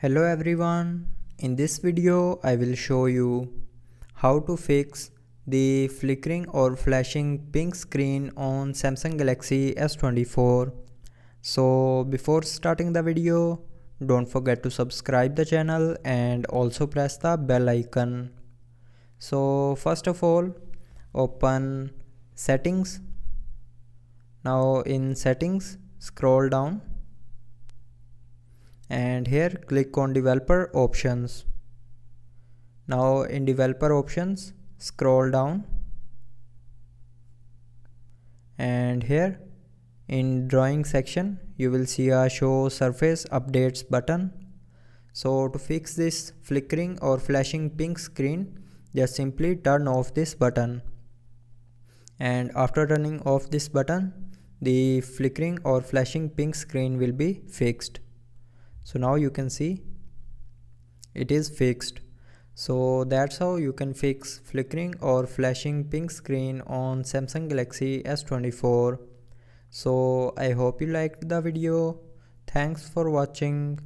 Hello everyone, in this video I will show you how to fix the flickering or flashing pink screen on Samsung Galaxy S24. So before starting the video, don't forget to subscribe the channel and also press the bell icon. So first of all, open settings. Now in settings, scroll down and here click on developer options. Now in developer options, scroll down and here in drawing section you will see a show surface updates button. So to fix this flickering or flashing pink screen, just simply turn off this button, and after turning off this button the flickering or flashing pink screen will be fixed. So now you can see it is fixed. So that's how you can fix flickering or flashing pink screen on Samsung Galaxy S24. So I hope you liked the video. Thanks for watching.